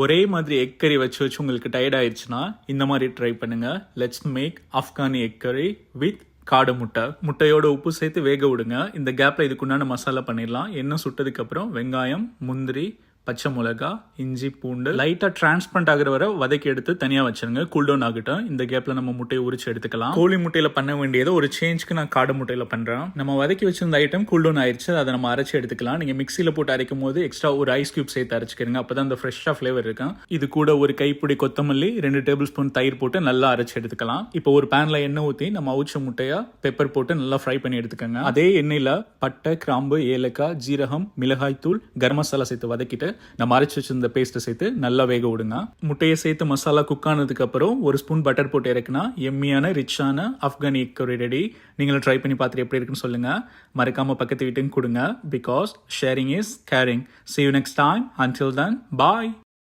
ஒரே மாதிரி எக் கறி வச்சு வச்சு உங்களுக்கு டயர்ட் ஆயிடுச்சுன்னா இந்த மாதிரி ட்ரை பண்ணுங்க. லெட்ஸ் மேக் ஆப்கானி எக் கறி வித் காடை முட்டையோட உப்பு சேர்த்து வேக விடுங்க. இந்த கேப்ல இதுக்குண்டான மசாலா பண்ணிடலாம். எண்ணெய் சுட்டதுக்கு அப்புறம் வெங்காயம், முந்திரி, பச்சை மிளகா, இஞ்சி, பூண்டு லைட்டா டிரான்ஸ்பரண்ட் ஆகிற வரை வதக்கி எடுத்து தனியா வச்சிருங்க. கூல்டவுன் ஆகட்டும். இந்த கேப்ல நம்ம முட்டையை உரிச்சு எடுத்துக்கலாம். கோழி முட்டையில பண்ண வேண்டியது ஒரு சேஞ்சுக்கு நான் காடை முட்டையில பண்றேன். நம்ம வதக்கி வச்சிருந்த ஐட்டம் கூல்டவுன் ஆயிடுச்சு. அதை நம்ம அரைச்சு எடுத்துக்கலாம். நீங்க மிக்சியில போட்டு அரைக்கும் போது எக்ஸ்ட்ரா ஒரு ஐஸ் கியூப் சேர்த்து அரைச்சிக்கிறீங்க. அப்பதான் அந்த ஃப்ரெஷ்ஷா ஃபிளேவர் இருக்கும். இது கூட ஒரு கைப்பிடி கொத்தமல்லி, 2 டேபிள் ஸ்பூன் தயிர் போட்டு நல்லா அரைச்சு எடுத்துக்கலாம். இப்போ ஒரு பேன்ல எண்ணெய் ஊற்றி நம்ம அவிச்ச முட்டையா பெப்பர் போட்டு நல்லா ஃப்ரை பண்ணி எடுத்துக்கோங்க. அதே எண்ணெயில பட்டை, கிராம்பு, ஏலக்காய், ஜீரகம், மிளகாய் தூள், கரம் மசாலா சேர்த்து வதக்கிட்டு நம்ம அரைச்சு வச்சிருந்த பேஸ்ட்டை சேர்த்து நல்லா வேக விடுங்க. முட்டையை சேர்த்து மசாலா குக் ஆனதுக்கு அப்புறம் ஒரு ஸ்பூன் பட்டர் போட்டு இறக்குனா எம்மியான ரிச்சான ஆப்கானி எக் கறி ரெடி. நீங்களும் ட்ரை பண்ணி பார்த்துட்டு எப்படி இருக்குன்னு சொல்லுங்க. மறக்காம பக்கத்து வீட்டுக்கு கொடுங்க. Because sharing is caring. See you next time. Until then, bye.